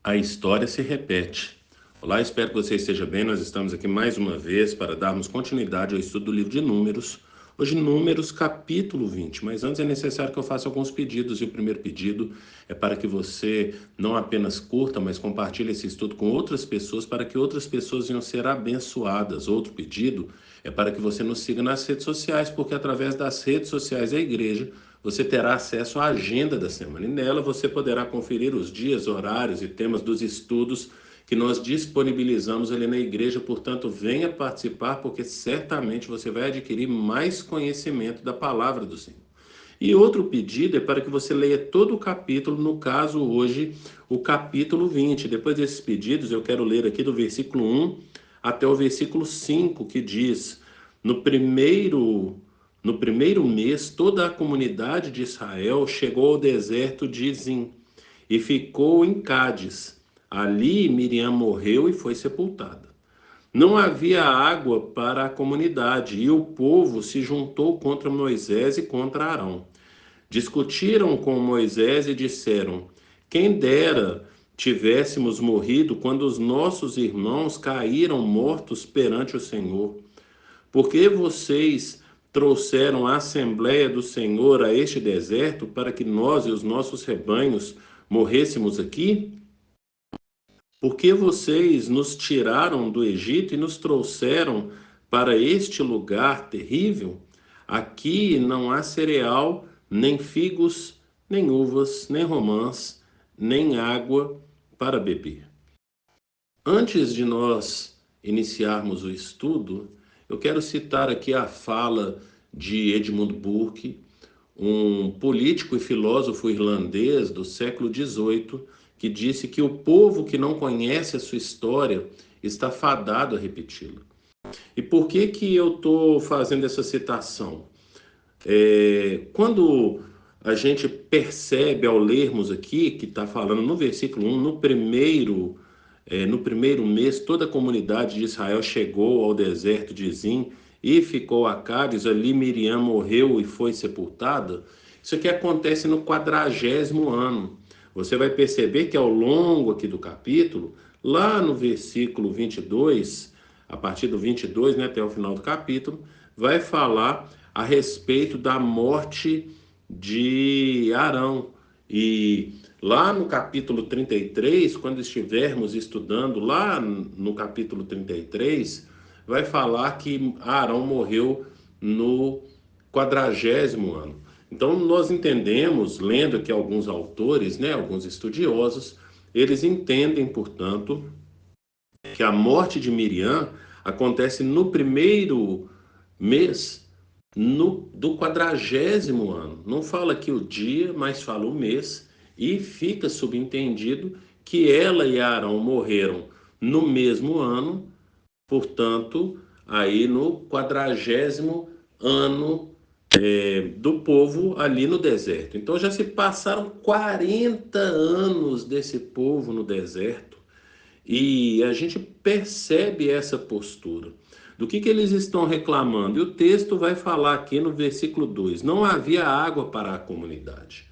A história se repete. Olá, espero que você esteja bem. Nós estamos aqui mais uma vez para darmos continuidade ao estudo do livro de Números. Hoje, Números, capítulo 20. Mas antes é necessário que eu faça alguns pedidos. E o primeiro pedido é para que você não apenas curta, mas compartilhe esse estudo com outras pessoas para que outras pessoas venham ser abençoadas. Outro pedido é para que você nos siga nas redes sociais, porque através das redes sociais da igreja você terá acesso à agenda da semana e nela você poderá conferir os dias, horários e temas dos estudos que nós disponibilizamos ali na igreja. Portanto, venha participar, porque certamente você vai adquirir mais conhecimento da palavra do Senhor. E outro pedido é para que você leia todo o capítulo, no caso hoje, o capítulo 20. Depois desses pedidos, eu quero ler aqui do versículo 1 até o versículo 5, que diz: no primeiro mês, toda a comunidade de Israel chegou ao deserto de Zin e ficou em Cádiz. Ali Miriam morreu e foi sepultada. Não havia água para a comunidade e o povo se juntou contra Moisés e contra Arão. Discutiram com Moisés e disseram: quem dera tivéssemos morrido quando os nossos irmãos caíram mortos perante o Senhor. Por que vocês trouxeram a Assembleia do Senhor a este deserto para que nós e os nossos rebanhos morrêssemos aqui? Por que vocês nos tiraram do Egito e nos trouxeram para este lugar terrível? Aqui não há cereal, nem figos, nem uvas, nem romãs, nem água para beber. Antes de nós iniciarmos o estudo, eu quero citar aqui a fala de Edmund Burke, um político e filósofo irlandês do século XVIII, que disse que o povo que não conhece a sua história está fadado a repeti-la. E por que que eu estou fazendo essa citação? Quando a gente percebe ao lermos aqui, que está falando no versículo 1, no primeiro mês, toda a comunidade de Israel chegou ao deserto de Zin e ficou a Cádiz. Ali Miriam morreu e foi sepultada. Isso aqui acontece no 40º ano. Você vai perceber que ao longo aqui do capítulo, lá no versículo 22, a partir do 22, né, até o final do capítulo, vai falar a respeito da morte de Arão. E lá no capítulo 33, quando estivermos estudando lá no capítulo 33, vai falar que Arão morreu no 40º ano. Então nós entendemos, lendo aqui alguns autores, né, alguns estudiosos, eles entendem, portanto, que a morte de Miriam acontece no primeiro mês do 40º ano. Não fala aqui o dia, mas fala o mês, e fica subentendido que ela e Arão morreram no mesmo ano, portanto, aí no 40º ano do povo ali no deserto. Então já se passaram 40 anos desse povo no deserto. E a gente percebe essa postura. Do que eles estão reclamando? E o texto vai falar aqui no versículo 2: não havia água para a comunidade.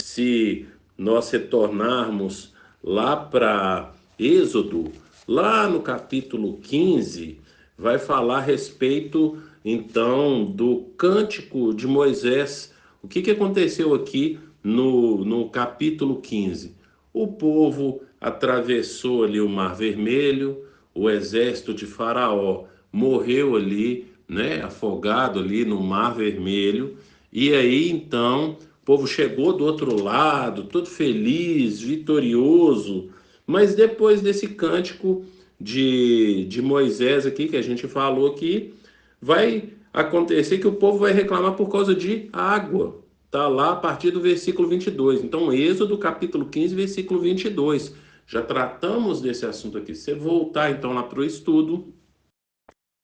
Se nós retornarmos lá para Êxodo, lá no capítulo 15, vai falar a respeito, então, do cântico de Moisés. O que aconteceu aqui no capítulo 15? O povo atravessou ali o Mar Vermelho, o exército de Faraó morreu ali, né, afogado ali no Mar Vermelho, e aí então o povo chegou do outro lado, todo feliz, vitorioso. Mas depois desse cântico de Moisés aqui, que a gente falou aqui, vai acontecer que o povo vai reclamar por causa de água. Está lá a partir do versículo 22. Então, Êxodo capítulo 15, versículo 22. Já tratamos desse assunto aqui. Se você voltar então lá para o estudo,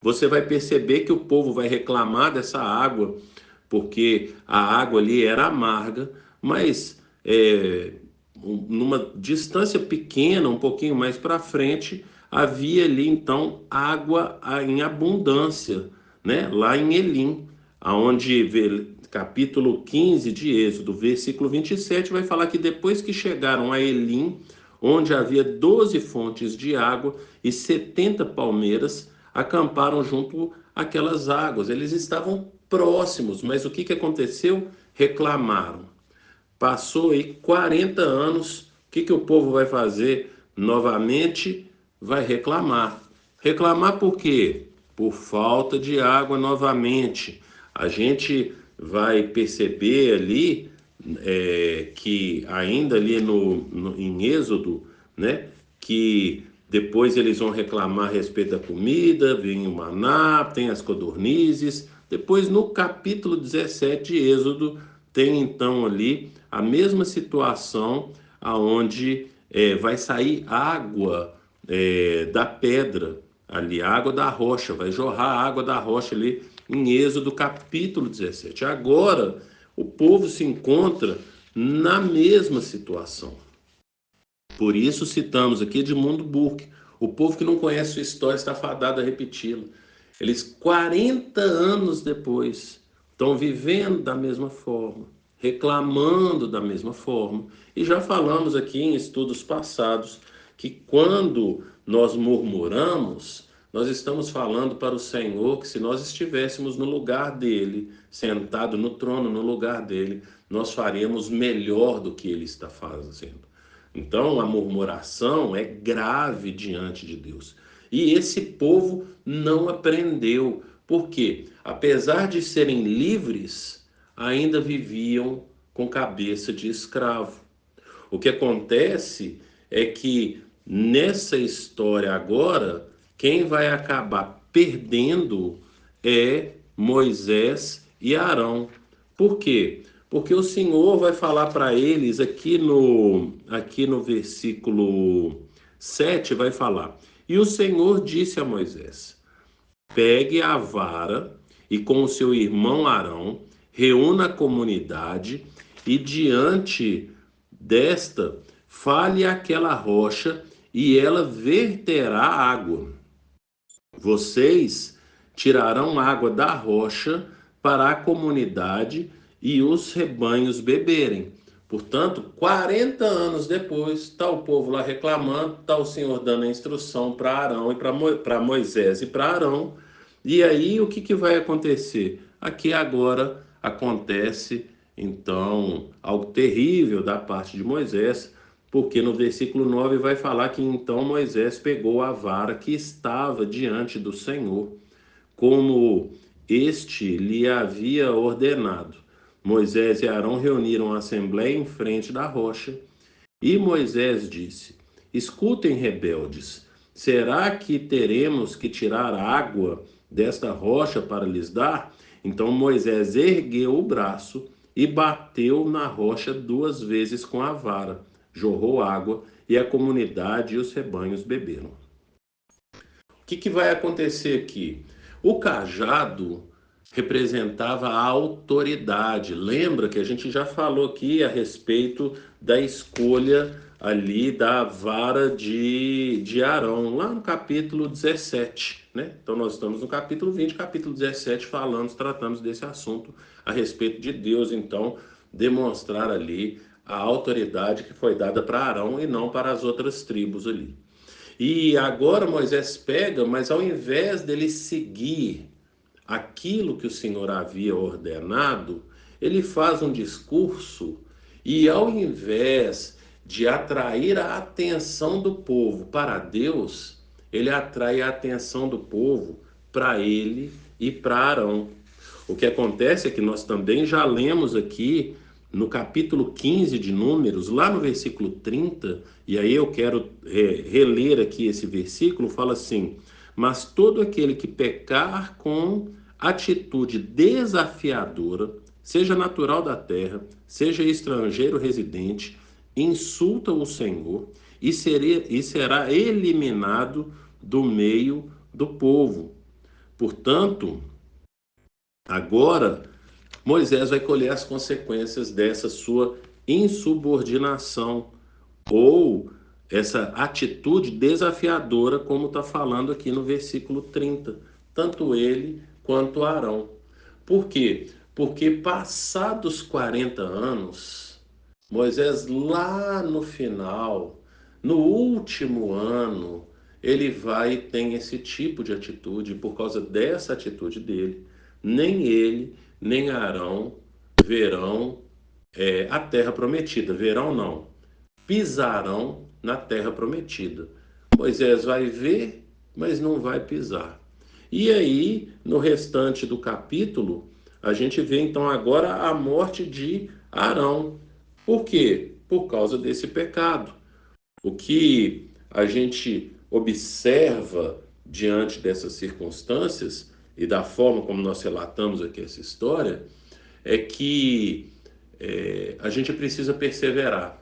você vai perceber que o povo vai reclamar dessa água, porque a água ali era amarga, mas numa distância pequena, um pouquinho mais para frente, havia ali então água em abundância, né? Lá em Elim, aonde capítulo 15 de Êxodo, versículo 27, vai falar que depois que chegaram a Elim, onde havia 12 fontes de água e 70 palmeiras, acamparam junto àquelas águas. Eles estavam próximos, mas o que aconteceu? Reclamaram. Passou aí 40 anos, o que o povo vai fazer? Novamente vai reclamar. Reclamar por quê? Por falta de água novamente. A gente vai perceber ali que ainda ali em Êxodo, né, que depois eles vão reclamar a respeito da comida, vem o maná, tem as codornizes. Depois no capítulo 17 de Êxodo tem então ali a mesma situação aonde vai sair água da pedra ali, água da rocha, vai jorrar a água da rocha ali em Êxodo capítulo 17. Agora o povo se encontra na mesma situação. Por isso citamos aqui Edmundo Burke. O povo que não conhece sua história está fadado a repeti-la. Eles, 40 anos depois, estão vivendo da mesma forma, reclamando da mesma forma. E já falamos aqui em estudos passados que quando nós murmuramos, nós estamos falando para o Senhor que se nós estivéssemos no lugar dele, sentado no trono, no lugar dele, nós faríamos melhor do que ele está fazendo. Então, a murmuração é grave diante de Deus. E esse povo não aprendeu. Por quê? Apesar de serem livres, ainda viviam com cabeça de escravo. O que acontece é que nessa história agora, quem vai acabar perdendo é Moisés e Arão. Por quê? Porque o Senhor vai falar para eles aqui no versículo 7, vai falar: e o Senhor disse a Moisés: pegue a vara e com o seu irmão Arão, reúna a comunidade e diante desta fale aquela rocha e ela verterá água. Vocês tirarão água da rocha para a comunidade e os rebanhos beberem. Portanto, 40 anos depois, está o povo lá reclamando, está o Senhor dando a instrução para Arão e para Moisés e para Arão. E aí o que vai acontecer? Aqui agora acontece então algo terrível da parte de Moisés, porque no versículo 9 vai falar que então Moisés pegou a vara que estava diante do Senhor, como este lhe havia ordenado. Moisés e Arão reuniram a assembleia em frente da rocha, e Moisés disse: escutem, rebeldes, será que teremos que tirar água desta rocha para lhes dar? Então Moisés ergueu o braço e bateu na rocha 2 vezes com a vara. Jorrou água e a comunidade e os rebanhos beberam. O que vai acontecer aqui? O cajado representava a autoridade. Lembra que a gente já falou aqui a respeito da escolha ali da vara de Arão, lá no capítulo 17, né? Então nós estamos no capítulo 20, capítulo 17, tratamos desse assunto a respeito de Deus, então, demonstrar ali a autoridade que foi dada para Arão e não para as outras tribos ali. E agora Moisés pega, mas ao invés dele seguir aquilo que o Senhor havia ordenado, ele faz um discurso e ao invés de atrair a atenção do povo para Deus, ele atrai a atenção do povo para ele e para Arão. O que acontece é que nós também já lemos aqui no capítulo 15 de Números, lá no versículo 30, e aí eu quero reler aqui esse versículo, fala assim: mas todo aquele que pecar com atitude desafiadora, seja natural da terra, seja estrangeiro residente, insulta o Senhor e será eliminado do meio do povo. Portanto, agora Moisés vai colher as consequências dessa sua insubordinação ou essa atitude desafiadora, como está falando aqui no versículo 30, tanto ele quanto Arão. Por quê? Porque passados 40 anos, Moisés lá no final No último ano, ele vai ter esse tipo de atitude, e por causa dessa atitude dele, nem ele, nem Arão verão a terra prometida. Verão não, pisarão na terra prometida. Moisés vai ver, mas não vai pisar. E aí, no restante do capítulo, a gente vê então agora a morte de Arão. Por quê? Por causa desse pecado. O que a gente observa diante dessas circunstâncias e da forma como nós relatamos aqui essa história é que a gente precisa perseverar.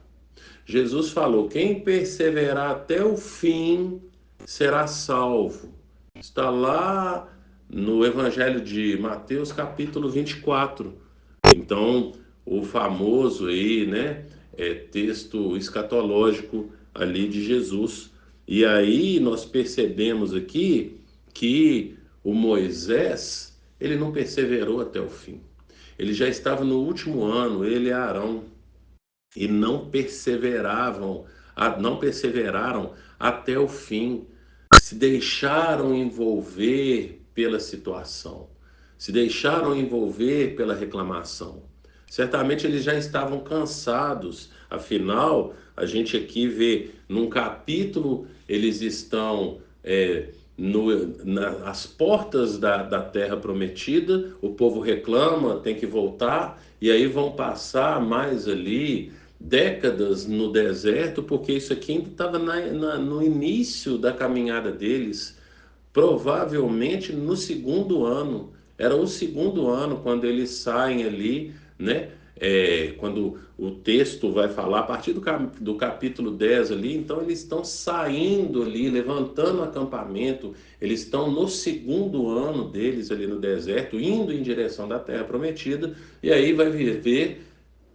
Jesus falou: quem perseverar até o fim será salvo. Está lá no Evangelho de Mateus, capítulo 24. Então, o famoso aí, né, texto escatológico ali de Jesus. E aí nós percebemos aqui que o Moisés, ele não perseverou até o fim. Ele já estava no último ano, ele e Arão, e não perseveraram até o fim, se deixaram envolver pela situação, se deixaram envolver pela reclamação. Certamente eles já estavam cansados, afinal, a gente aqui vê num capítulo, eles estão nas portas da terra prometida, o povo reclama, tem que voltar, e aí vão passar mais ali décadas no deserto, porque isso aqui ainda estava no início da caminhada deles, provavelmente no segundo ano. Era o segundo ano quando eles saem ali, né? Quando o texto vai falar, a partir do capítulo 10 ali, então eles estão saindo ali, levantando acampamento, eles estão no segundo ano deles ali no deserto, indo em direção da terra prometida, e aí vai viver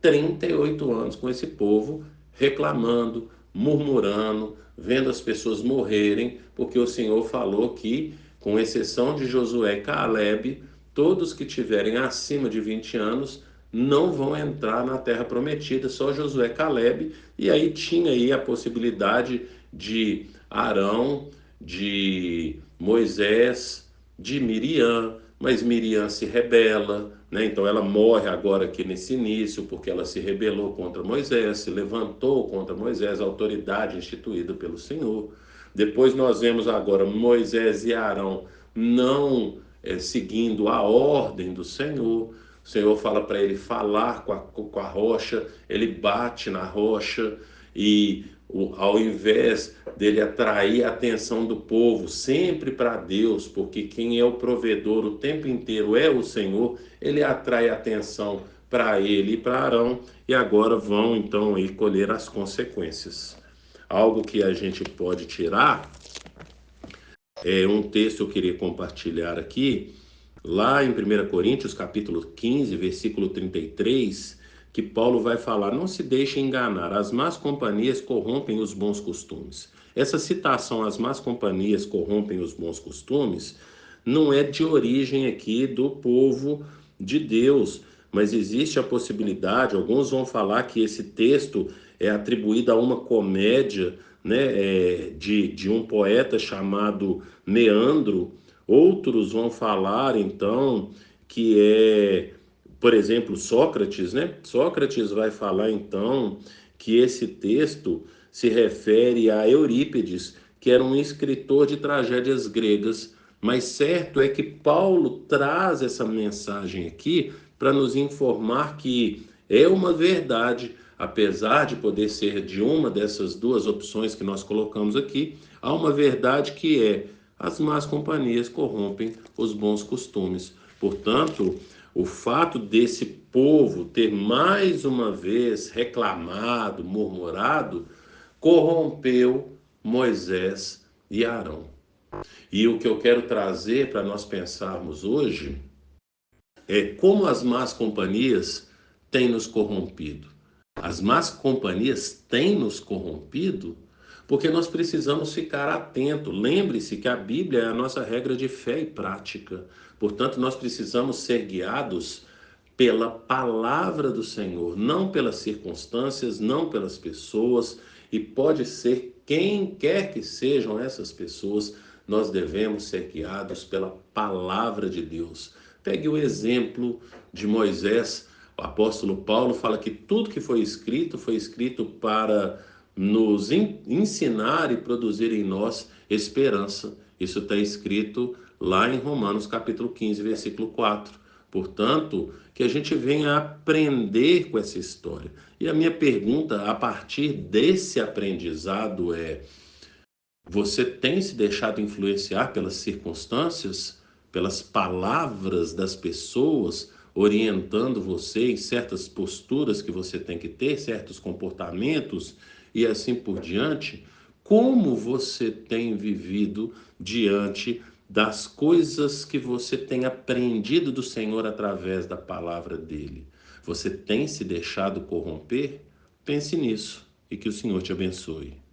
38 anos com esse povo reclamando, murmurando, vendo as pessoas morrerem, porque o Senhor falou que, com exceção de Josué e Caleb, todos que tiverem acima de 20 anos não vão entrar na terra prometida, só Josué e Caleb, e aí tinha aí a possibilidade de Arão, de Moisés, de Miriam, mas Miriam se rebela, né? Então ela morre agora aqui nesse início, porque ela se rebelou contra Moisés, se levantou contra Moisés, a autoridade instituída pelo Senhor. Depois nós vemos agora Moisés e Arão não seguindo a ordem do Senhor. O Senhor fala para ele falar com a rocha, ele bate na rocha e ao invés dele atrair a atenção do povo sempre para Deus, porque quem é o provedor o tempo inteiro é o Senhor, ele atrai a atenção para ele e para Arão, e agora vão então aí colher as consequências. Algo que a gente pode tirar é um texto que eu queria compartilhar aqui, lá em 1 Coríntios, capítulo 15, versículo 33, que Paulo vai falar: não se deixe enganar, as más companhias corrompem os bons costumes. Essa citação, as más companhias corrompem os bons costumes, não é de origem aqui do povo de Deus, mas existe a possibilidade, alguns vão falar que esse texto é atribuído a uma comédia, né, de um poeta chamado Meandro. Outros vão falar, então, que por exemplo, Sócrates, né? Sócrates vai falar, então, que esse texto se refere a Eurípides, que era um escritor de tragédias gregas, mas certo é que Paulo traz essa mensagem aqui para nos informar que é uma verdade, apesar de poder ser de uma dessas duas opções que nós colocamos aqui, há uma verdade que é: as más companhias corrompem os bons costumes. Portanto, o fato desse povo ter mais uma vez reclamado, murmurado, corrompeu Moisés e Arão. E o que eu quero trazer para nós pensarmos hoje é como as más companhias têm nos corrompido. As más companhias têm nos corrompido porque nós precisamos ficar atento. Lembre-se que a Bíblia é a nossa regra de fé e prática. Portanto, nós precisamos ser guiados pela palavra do Senhor, não pelas circunstâncias, não pelas pessoas, e pode ser quem quer que sejam essas pessoas, nós devemos ser guiados pela palavra de Deus. Pegue o exemplo de Moisés. O apóstolo Paulo fala que tudo que foi escrito para nos ensinar e produzir em nós esperança. Isso está escrito lá em Romanos capítulo 15, versículo 4. Portanto, que a gente venha aprender com essa história. E a minha pergunta a partir desse aprendizado é: você tem se deixado influenciar pelas circunstâncias, pelas palavras das pessoas, orientando você em certas posturas que você tem que ter, certos comportamentos e assim por diante? Como você tem vivido diante das coisas que você tem aprendido do Senhor através da palavra dele? Você tem se deixado corromper? Pense nisso e que o Senhor te abençoe.